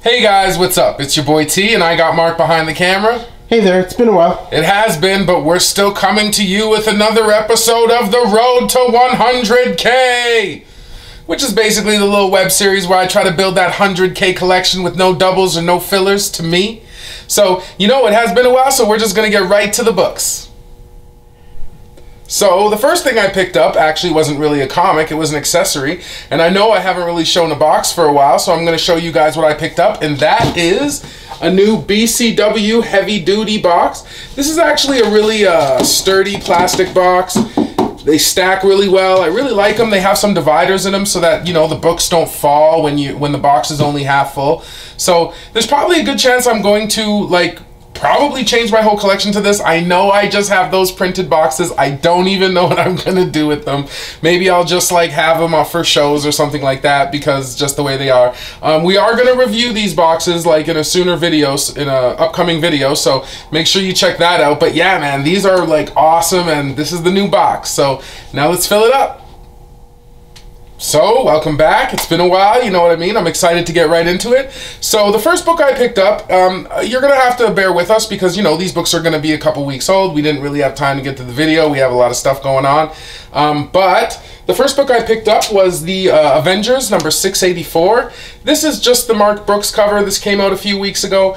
Hey guys, what's up? It's your boy T, and I got Mark behind the camera. Hey there, it's been a while. It has been, but we're still coming to you with another episode of The Road to 100K, which is basically the little web series where I try to build that 100K collection with no doubles or no fillers to me. So, you know, it has been a while, so we're just going to get right to the books. So, the first thing I picked up actually wasn't really a comic, it was an accessory. And I know I haven't really shown a box for a while, so I'm going to show you guys what I picked up. And that is a new BCW heavy duty box. This is actually a really sturdy plastic box. They stack really well. I really like them. They have some dividers in them so that, you know, the books don't fall when the box is only half full. So, there's probably a good chance I'm going to, probably change my whole collection to this. I know I just have those printed boxes. I don't even know what I'm gonna do with them. Maybe I'll just have them up for shows or something like that, because just the way they are. We are gonna review these boxes in a sooner video, in a upcoming video, so make sure you check that out. But yeah, man, these are awesome, and this is the new box. So now let's fill it up. So, welcome back. It's been a while, you know what I mean? I'm excited to get right into it. So, the first book I picked up, you're going to have to bear with us because, you know, these books are going to be a couple weeks old. We didn't really have time to get to the video. We have a lot of stuff going on. But the first book I picked up was the Avengers, number 684. This is just the Mark Brooks cover. This came out a few weeks ago.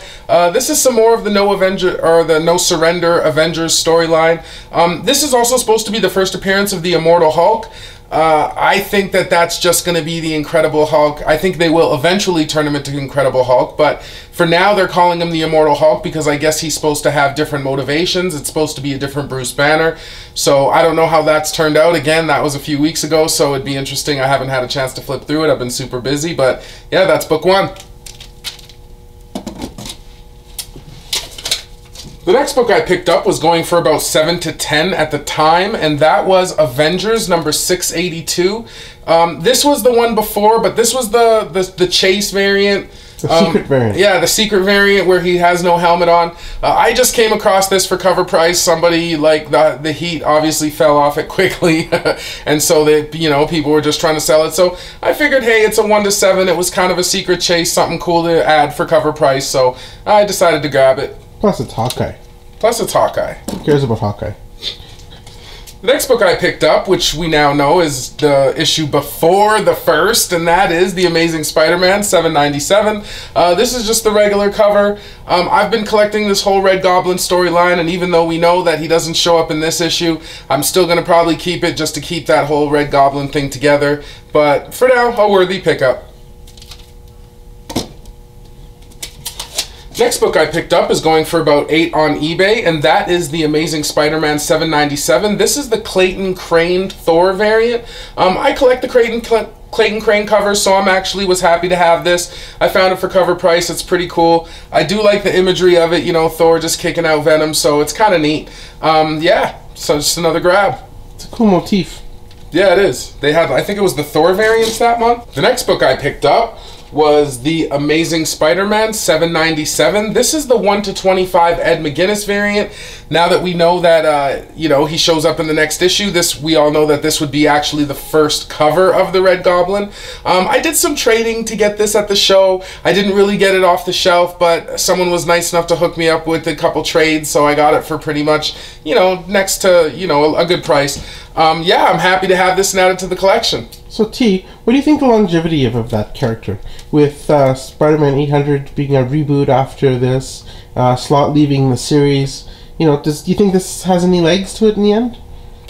This is some more of the No Surrender Avengers storyline. This is also supposed to be the first appearance of the Immortal Hulk. I think that that's just going to be the Incredible Hulk. I think they will eventually turn him into Incredible Hulk, but for now they're calling him the Immortal Hulk because I guess he's supposed to have different motivations. It's supposed to be a different Bruce Banner. So I don't know how that's turned out. Again, that was a few weeks ago, so it'd be interesting. I haven't had a chance to flip through it. I've been super busy, but yeah, that's book one. The next book I picked up was going for about 7 to 10 at the time, and that was Avengers number 682. This was the one before, but this was the Chase variant. The secret variant. Yeah, the secret variant where he has no helmet on. I just came across this for cover price. Somebody, the heat obviously fell off it quickly, and so people were just trying to sell it. So I figured, hey, it's a 1 to 7. It was kind of a secret Chase, something cool to add for cover price, so I decided to grab it. Plus it's Hawkeye. Who cares about Hawkeye? The next book I picked up, which we now know is the issue before the first, and that is The Amazing Spider-Man 797. This is just the regular cover. I've been collecting this whole Red Goblin storyline, and even though we know that he doesn't show up in this issue, I'm still going to probably keep it just to keep that whole Red Goblin thing together. But for now, a worthy pickup. Next book I picked up is going for about 8 on eBay, and that is The Amazing Spider-Man 797. This is the Clayton Crane Thor variant. I collect the Clayton Crane covers, so I'm was happy to have this. I found it for cover price. It's pretty cool. I do like the imagery of it, you know, Thor just kicking out Venom, so it's kind of neat. Yeah, so just another grab. It's a cool motif. Yeah, it is. They had, I think it was the Thor variants that month. The next book I picked up was The Amazing Spider-Man 797. This is the 1 to 25 Ed McGuinness variant. Now that we know that, he shows up in the next issue, we all know that this would be actually the first cover of the Red Goblin. I did some trading to get this at the show. I didn't really get it off the shelf, but someone was nice enough to hook me up with a couple trades, so I got it for pretty much, next to, a good price. Yeah, I'm happy to have this added to the collection. So T, what do you think the longevity of that character? With Spider-Man 800 being a reboot after this, Slott leaving the series, do you think this has any legs to it in the end?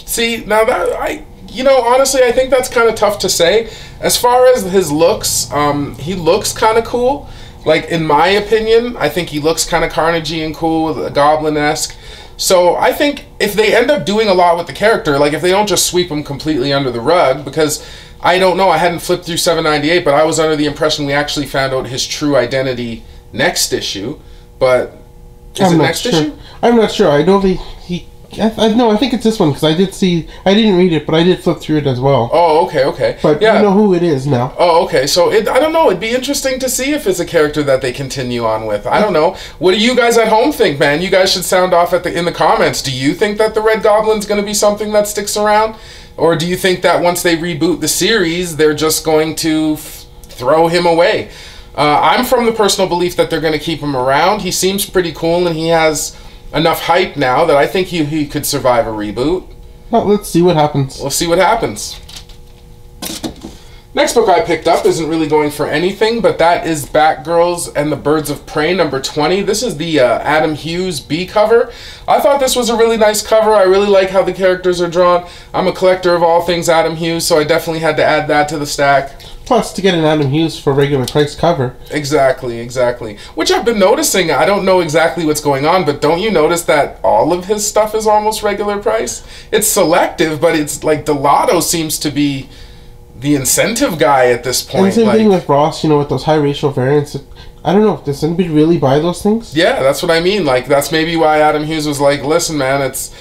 See, now that honestly, I think that's kind of tough to say. As far as his looks, he looks kind of cool. In my opinion, I think he looks kind of Carnage-y and cool, Goblin-esque. So I think if they end up doing a lot with the character, if they don't just sweep him completely under the rug, because I don't know, I hadn't flipped through 798, but I was under the impression we actually found out his true identity next issue. But is it next issue? I'm not sure. I know no, I think it's this one, because I didn't read it, but I did flip through it as well. Oh, okay. But yeah, you know who it is now. Oh, okay. So, I don't know. It'd be interesting to see if it's a character that they continue on with. I don't know. What do you guys at home think, man? You guys should sound off in the comments. Do you think that the Red Goblin's going to be something that sticks around? Or do you think that once they reboot the series, they're just going to throw him away? I'm from the personal belief that they're going to keep him around. He seems pretty cool, and he has enough hype now that I think he could survive a reboot. Well, let's see what happens. We'll see what happens. Next book I picked up isn't really going for anything, but that is Batgirls and the Birds of Prey number 20. This is the Adam Hughes B cover. I thought this was a really nice cover. I really like how the characters are drawn. I'm a collector of all things Adam Hughes, so I definitely had to add that to the stack. Plus, to get an Adam Hughes for regular price cover. Exactly, exactly. Which I've been noticing. I don't know exactly what's going on, but don't you notice that all of his stuff is almost regular price? It's selective, but it's like Delato seems to be the incentive guy at this point. And the same thing with Ross, you know, with those high racial variants. I don't know, does anybody really buy those things? Yeah, that's what I mean. Like, that's maybe why Adam Hughes was like, listen, man, it's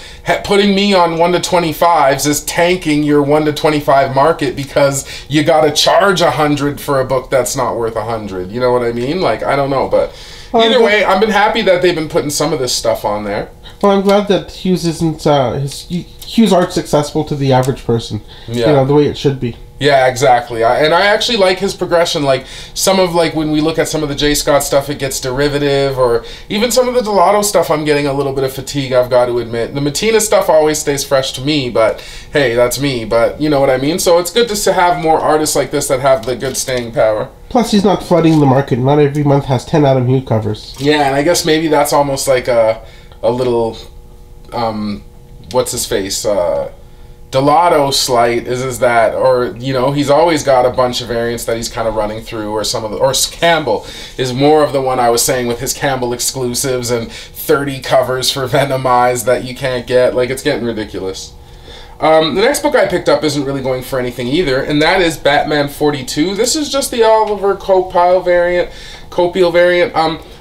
putting me on 1 to 25s is tanking your 1 to 25 market because you got to charge $100 for a book that's not worth $100. You know what I mean? Like, I don't know, but either way, I've been happy that they've been putting some of this stuff on there. Well, I'm glad that Hughes isn't Hughes art's accessible to the average person. Yeah. You know, the way it should be. Yeah, exactly. And I actually like his progression. Like, some of, like, when we look at some of the J. Scott stuff, it gets derivative, or even some of the Delato stuff, I'm getting a little bit of fatigue, I've got to admit. The Mattina stuff always stays fresh to me, but hey, that's me. But you know what I mean? So it's good to have more artists like this that have the good staying power. Plus, he's not flooding the market. Not every month has 10 Adam Hughes covers. Yeah, and I guess maybe that's almost like a little, what's his face? Delato slight is that, or you know, he's always got a bunch of variants that he's kind of running through, or some of the, or Campbell is more of the one I was saying with his Campbell exclusives and 30 covers for Venomized that you can't get. Like, it's getting ridiculous. The next book I picked up isn't really going for anything either, and that is Batman 42. This is just the Oliver Copiel variant.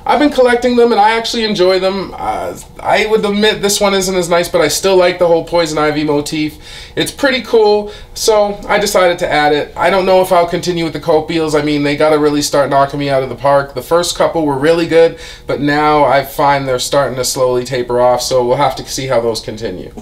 I've been collecting them, and I actually enjoy them. I would admit this one isn't as nice, but I still like the whole Poison Ivy motif. It's pretty cool, so I decided to add it. I don't know if I'll continue with the Copiels. I mean, they got to really start knocking me out of the park. The first couple were really good, but now I find they're starting to slowly taper off, so we'll have to see how those continue.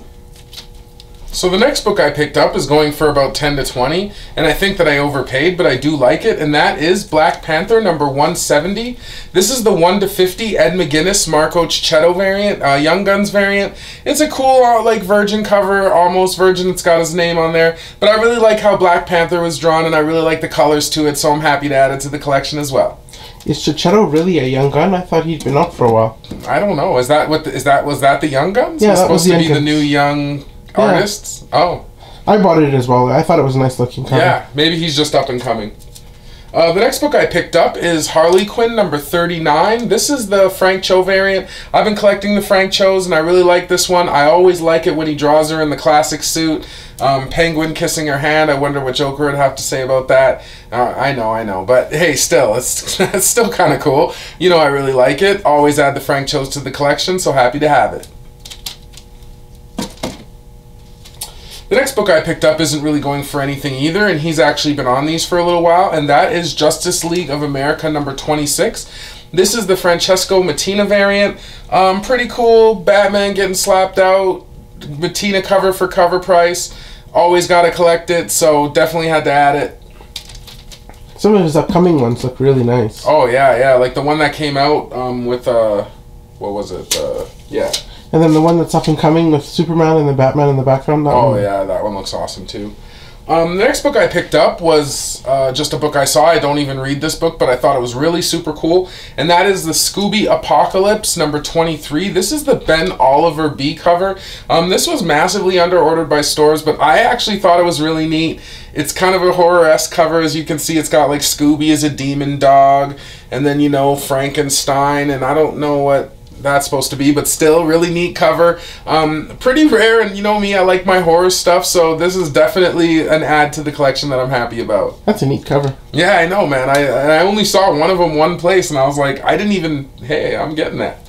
So the next book I picked up is going for about 10 to 20, and I think that I overpaid, but I do like it, and that is Black Panther number 170. This is the 1 to 50 Ed McGuinness Marco Cicchetto variant, Young Guns variant. It's a cool, like, virgin cover, almost virgin. It's got his name on there, but I really like how Black Panther was drawn, and I really like the colors to it, so I'm happy to add it to the collection as well. Is Cicchetto really a Young Gun? I thought he'd been up for a while. I don't know. Was that the Young Guns? Yeah, was that was supposed to be Young the new young artists? Oh. I bought it as well. I thought it was a nice looking cover. Yeah, maybe he's just up and coming. The next book I picked up is Harley Quinn number 39. This is the Frank Cho variant. I've been collecting the Frank Chos, and I really like this one. I always like it when he draws her in the classic suit. Penguin kissing her hand. I wonder what Joker would have to say about that. I know. But hey, still, it's still kind of cool. You know, I really like it. Always add the Frank Chos to the collection, so happy to have it. The next book I picked up isn't really going for anything either, and he's actually been on these for a little while, and that is Justice League of America number 26. This is the Francesco Mattina variant. Pretty cool. Batman getting slapped out. Mattina cover for cover price. Always got to collect it, so definitely had to add it. Some of his upcoming ones look really nice. Oh, yeah. Like the one that came out with, what was it? Yeah. And then the one that's up and coming with Superman and the Batman in the background. Yeah, that one looks awesome too. The next book I picked up was just a book I saw. I don't even read this book, but I thought it was really super cool. And that is the Scooby Apocalypse number 23. This is the Ben Oliver B cover. This was massively underordered by stores, but I actually thought it was really neat. It's kind of a horror-esque cover. As you can see, it's got like Scooby as a demon dog, and then, you know, Frankenstein, and I don't know what that's supposed to be, but still really neat cover. Pretty rare, and you know me, I like my horror stuff, so this is definitely an add to the collection that I'm happy about. That's a neat cover. Yeah, I know, man. I only saw one of them one place, and I was like, hey, I'm getting that.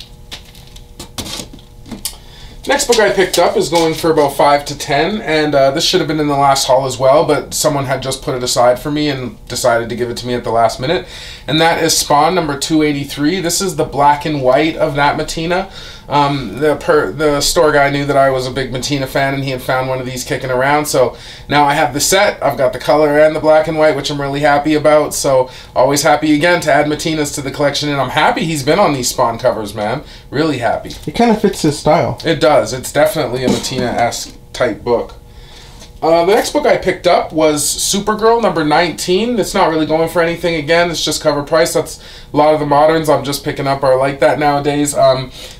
Next book I picked up is going for about 5 to 10, and this should have been in the last haul as well, but someone had just put it aside for me and decided to give it to me at the last minute, and that is Spawn number 283. This is the black and white of Nat Mattina. The store guy knew that I was a big Mattina fan, and he had found one of these kicking around. So now I have the set. I've got the color and the black and white, which I'm really happy about. So always happy again to add Mattinas to the collection, and I'm happy he's been on these Spawn covers, man. Really happy. It kind of fits his style. It does. It's definitely a Mattina-esque type book. The next book I picked up was Supergirl number 19. It's not really going for anything again. It's just cover price. That's a lot of the moderns I'm just picking up are like that nowadays.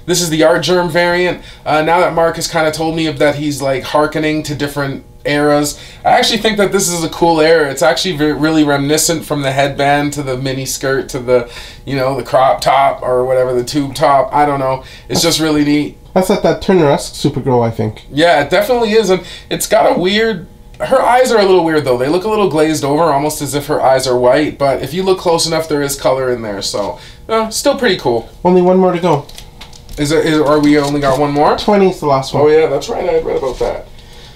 This is the Artgerm variant. Now that Mark has kind of told me that he's like hearkening to different eras, I actually think that this is a cool era. It's actually really reminiscent from the headband to the mini skirt to the, you know, the crop top or whatever, the tube top. I don't know. It's just really neat. That's like that Turner-esque Supergirl, I think. Yeah, it definitely is, and it's got a weird... Her eyes are a little weird, though. They look a little glazed over, almost as if her eyes are white, but if you look close enough, there is color in there, so... still pretty cool. Only one more to go. Are we only got one more? 20 is the last one. Oh, yeah, that's right. I read about that.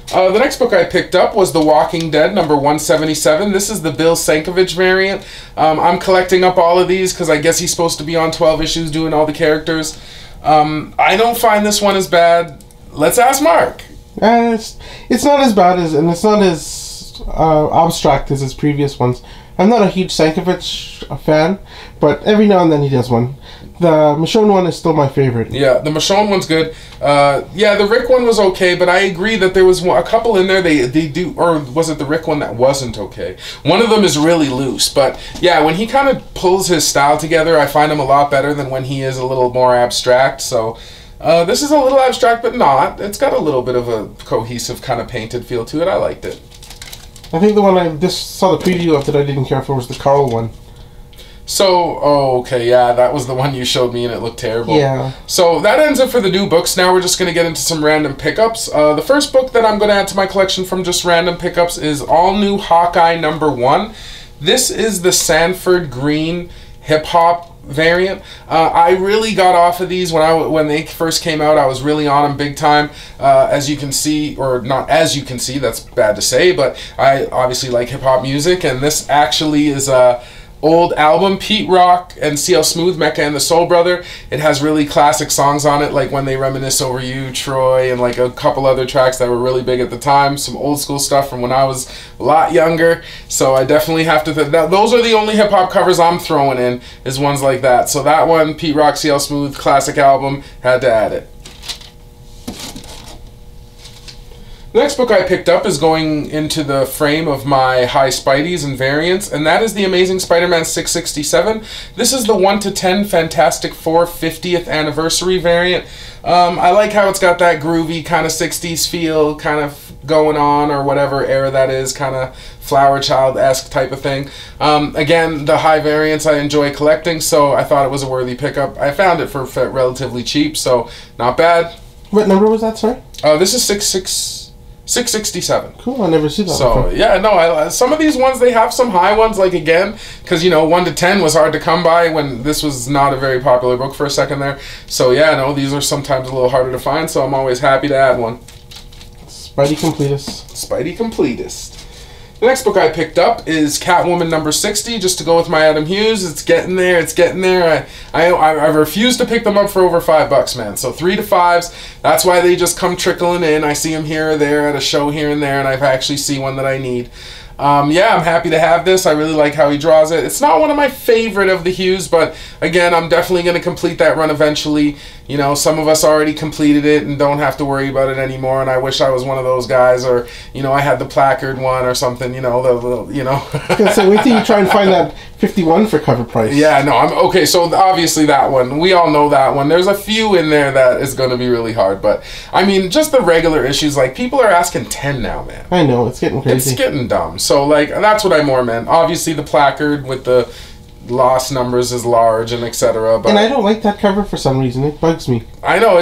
The next book I picked up was The Walking Dead, number 177. This is the Bill Sienkiewicz variant. I'm collecting up all of these, because I guess he's supposed to be on 12 issues doing all the characters. I don't find this one as bad. Let's ask Mark. It's not as bad as, and it's not as abstract as his previous ones. I'm not a huge Sienkiewicz fan, but every now and then he does one. The Michonne one is still my favorite. Yeah, the Michonne one's good. Yeah, the Rick one was okay, but I agree that there was a couple in there they do, or was it the Rick one that wasn't okay? One of them is really loose, but yeah, when he kind of pulls his style together, I find him a lot better than when he is a little more abstract, so... this is a little abstract, but not. It's got a little bit of a cohesive kind of painted feel to it. I liked it. I think the one I just saw the preview of that I didn't care for was the Carl one. So, okay, yeah, that was the one you showed me and it looked terrible. Yeah. So that ends it for the new books. Now we're just going to get into some random pickups. The first book that I'm going to add to my collection from just random pickups is All New Hawkeye number 1. This is the Sanford Green hip-hop variant. I really got off of these when they first came out. I was really on them big time. As you can see, or not as you can see, that's bad to say, but I obviously like hip-hop music, and this actually is a old album, Pete Rock and CL Smooth, Mecca and the Soul Brother. It has really classic songs on it, like When They Reminisce Over You, Troy, and like a couple other tracks that were really big at the time. Some old school stuff from when I was a lot younger. So I definitely have to... those are the only hip-hop covers I'm throwing in, is ones like that. So that one, Pete Rock, CL Smooth, classic album, had to add it. The next book I picked up is going into the frame of my high Spideys and variants, and that is The Amazing Spider-Man 667. This is the 1 to 10 Fantastic Four 50th anniversary variant. I like how it's got that groovy kind of 60s feel kind of going on, or whatever era that is, kind of Flower Child-esque type of thing. Again, the high variants I enjoy collecting, so I thought it was a worthy pickup. I found it for relatively cheap, so not bad. What number was that, sorry? This is 667. Cool, I never see that. So before. yeah, no, some of these ones, they have some high ones, like again, because you know 1 to 10 was hard to come by when this was not a very popular book for a second there. So yeah, no, these are sometimes a little harder to find, so I'm always happy to add one. Spidey Completist. Spidey Completist. The next book I picked up is Catwoman number 60, just to go with my Adam Hughes. It's getting there, it's getting there. I refuse to pick them up for over $5, man. So 3 to 5s, that's why they just come trickling in. I see them here or there at a show here and there, and I actually see one that I need. Yeah, I'm happy to have this. I really like how he draws it. It's not one of my favorite of the Hughes, but again, I'm definitely going to complete that run eventually. You know, some of us already completed it and don't have to worry about it anymore, and I wish I was one of those guys, or, you know, I had the placard one or something, you know, you know. So wait till you try and find that 51 for cover price. Yeah, no, okay, so obviously that one, we all know that one. There's a few in there that is going to be really hard, but, I mean, just the regular issues, like, people are asking 10 now, man. I know, it's getting crazy. It's getting dumb. So, like, that's what I more meant. Obviously, the placard with the lost numbers is large and etc. But and I don't like that cover for some reason. It bugs me. I know.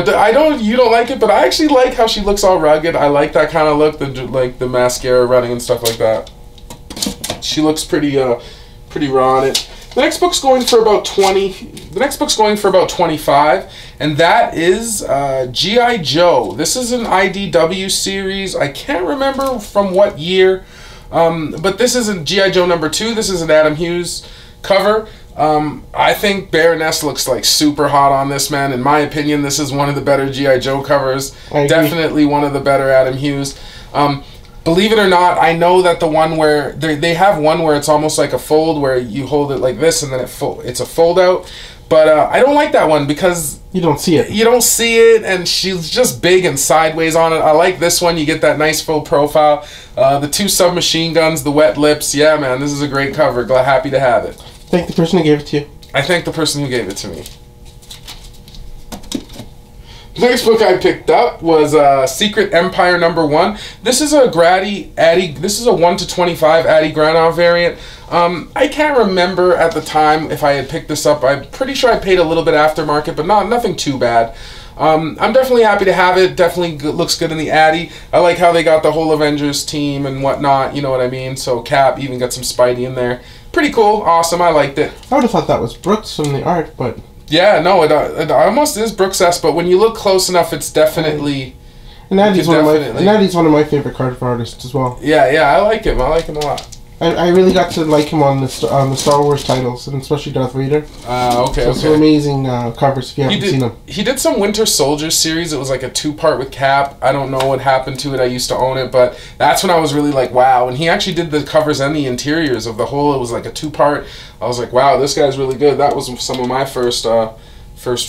You don't like it, but I actually like how she looks all rugged. I like that kind of look, like the mascara running and stuff like that. She looks pretty raw on it. The next book's going for about 20. The next book's going for about 25, and that is G.I. Joe. This is an IDW series. I can't remember from what year, but this isn't G.I. Joe number 2. This is an Adam Hughes cover. I think Baroness looks like super hot on this, man. In my opinion, this is one of the better G.I. Joe covers. Definitely one of the better Adam Hughes. Believe it or not, I know that the one where they have one where it's almost like a fold where you hold it like this and then it's a fold out. But I don't like that one because you don't see it. You don't see it, and she's just big and sideways on it. I like this one. You get that nice full profile. The two submachine guns, the wet lips. Yeah, man, this is a great cover. Happy to have it. Thank the person who gave it to you. I thank the person who gave it to me. The next book I picked up was Secret Empire #1. This is a This is a 1/25 Adi Granov variant. I can't remember at the time if I had picked this up. I'm pretty sure I paid a little bit aftermarket, but nothing too bad. I'm definitely happy to have it. Definitely looks good in the Addy. I like how they got the whole Avengers team and whatnot. You know what I mean? So Cap even got some Spidey in there. Pretty cool. Awesome. I liked it. I would have thought that was Brooks from the art, but... Yeah, no, it almost is Brooks-esque, but when you look close enough, it's definitely... And Addy's one of my favorite cover artists as well. Yeah, I like him. I like him a lot. I really got to like him on the Star Wars titles, and especially Darth Vader. Okay. Some amazing covers if you haven't seen them. He did some Winter Soldier series. It was like a 2-part with Cap. I don't know what happened to it. I used to own it, but that's when I was really like, wow. And he actually did the covers and the interiors of the whole. It was like a 2-part. I was like, wow, this guy's really good. That was some of my first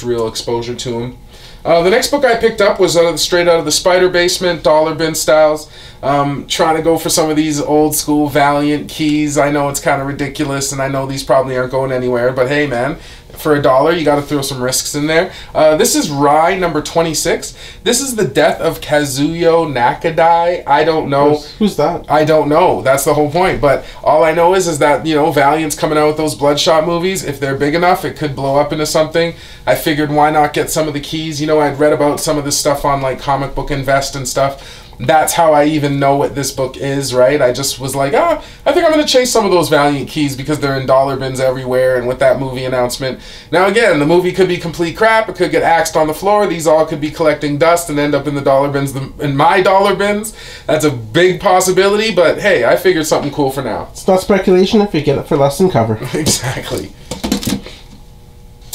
real exposure to him. The next book I picked up was straight out of the Spider Basement, Dollar Bin Styles. Trying to go for some of these old school Valiant keys. I know it's kind of ridiculous, and I know these probably aren't going anywhere, but hey, man, for $1, you got to throw some risks in there. This is Rai #26. This is the death of Kazuyo Nakadai. I don't know. Who's that? I don't know. That's the whole point. But all I know is that, you know, Valiant's coming out with those Bloodshot movies. If they're big enough, it could blow up into something. I figured why not get some of the keys. You know, I'd read about some of this stuff on like Comic Book Invest and stuff. That's how I even know what this book is, right? I just was like, I think I'm going to chase some of those Valiant keys because they're in dollar bins everywhere, and with that movie announcement. Now again, the movie could be complete crap, it could get axed on the floor, these all could be collecting dust and end up in the dollar bins, in my dollar bins. That's a big possibility, but hey, I figured something cool for now. It's not speculation if you get it for less than cover. Exactly.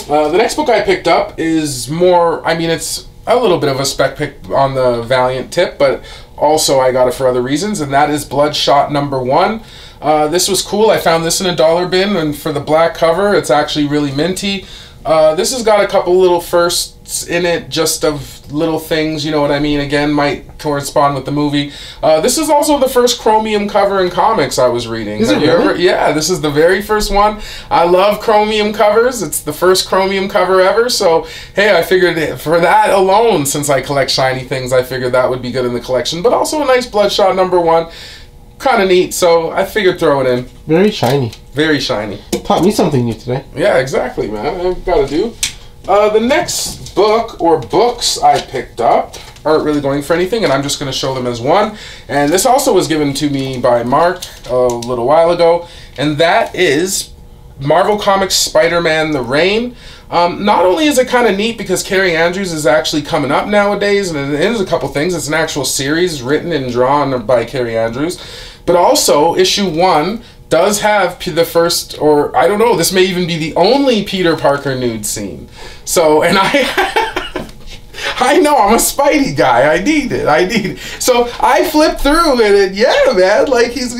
The next book I picked up is more, I mean, it's a little bit of a spec pick on the Valiant tip, but also I got it for other reasons, and that is Bloodshot #1. This was cool. I found this in a dollar bin, and for the black cover, it's actually really minty. This has got a couple little firsts in it, just of little things, you know what I mean? Again, might correspond with the movie. This is also the first Chromium cover in comics I was reading. Is it really? Yeah, this is the very first one. I love Chromium covers. It's the first Chromium cover ever, so hey, I figured for that alone, since I collect shiny things, I figured that would be good in the collection. But also a nice Bloodshot #1. Kind of neat, so I figured throw it in. Very shiny. Very shiny. Taught me something new today. Yeah, exactly, man. I've got to do. The next book, or books I picked up, aren't really going for anything, and I'm just going to show them as one. And this also was given to me by Mark a little while ago, and that is Marvel Comics Spider-Man The Reign. Not only is it kind of neat because Carrie Andrews is actually coming up nowadays, and it is a couple things. It's an actual series written and drawn by Carrie Andrews, but also issue 1 does have the first, or I don't know, this may even be the only Peter Parker nude scene. So, and I know, I'm a Spidey guy. I need it. So I flipped through and yeah, man, like his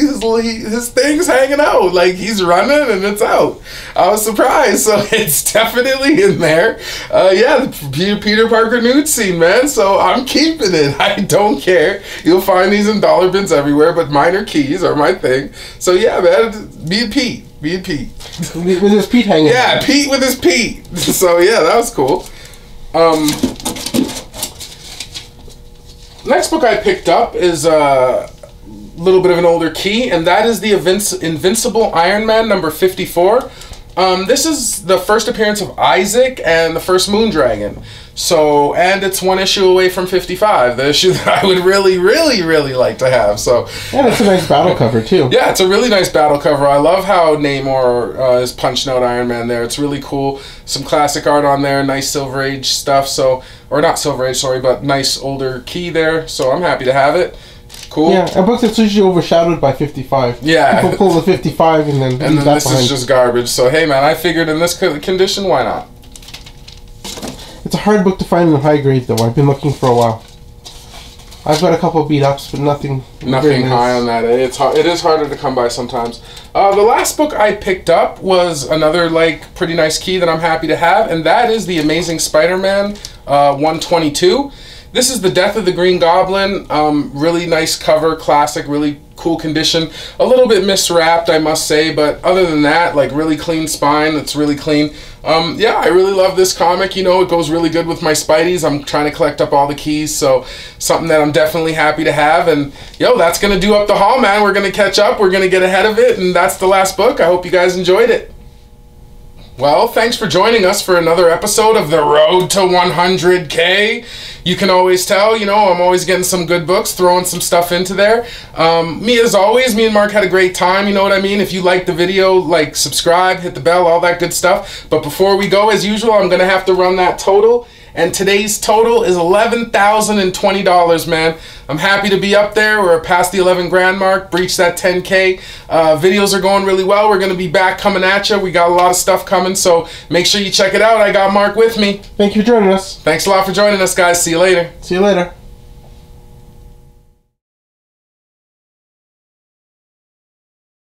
thing's hanging out. Like he's running and it's out. I was surprised. So it's definitely in there. Yeah, the Peter Parker nude scene, man. So I'm keeping it. I don't care. You'll find these in dollar bins everywhere, but minor keys are my thing. So yeah, man, me and Pete. With his Pete hanging. Yeah, Pete with his Pete. So yeah, that was cool. Next book I picked up is a little bit of an older key, and that is the Invincible Iron Man #54. This is the first appearance of Isaac and the first Moondragon. So, and it's one issue away from 55, the issue that I would really, really, really like to have. So, and it's a nice battle cover too. Yeah, it's a really nice battle cover. I love how Namor is punching out Iron Man there. It's really cool. Some classic art on there, nice Silver Age stuff. So, or not Silver Age, sorry, but nice older key there. So I'm happy to have it. Cool. Yeah, a book that's usually overshadowed by 55. Yeah. People pull the 55 and then And leave then that this behind. is just garbage. So hey, man, I figured in this condition, why not? It's a hard book to find in high grade, though. I've been looking for a while. I've got a couple beat ups, but nothing. Nothing high on that. It is harder to come by sometimes. The last book I picked up was another like pretty nice key that I'm happy to have, and that is the Amazing Spider-Man 122. This is the Death of the Green Goblin. Really nice cover, classic, really cool condition. A little bit miswrapped, I must say, but other than that, like really clean spine. It's really clean. Yeah, I really love this comic. You know, it goes really good with my Spideys. I'm trying to collect up all the keys, so something that I'm definitely happy to have. And yo, that's gonna do up the haul, man. We're gonna catch up. We're gonna get ahead of it, and that's the last book. I hope you guys enjoyed it. Well, thanks for joining us for another episode of The Road to 100K. You can always tell, you know, I'm always getting some good books, throwing some stuff into there. As always, me and Mark had a great time, you know what I mean? If you liked the video, like, subscribe, hit the bell, all that good stuff. But before we go, as usual, I'm going to have to run that total. And today's total is $11,020, man. I'm happy to be up there. We're past the 11 grand mark, breached that 10K. Videos are going really well. We're going to be back coming at you. We got a lot of stuff coming, so make sure you check it out. I got Mark with me. Thank you for joining us. Thanks a lot for joining us, guys. See you later. See you later.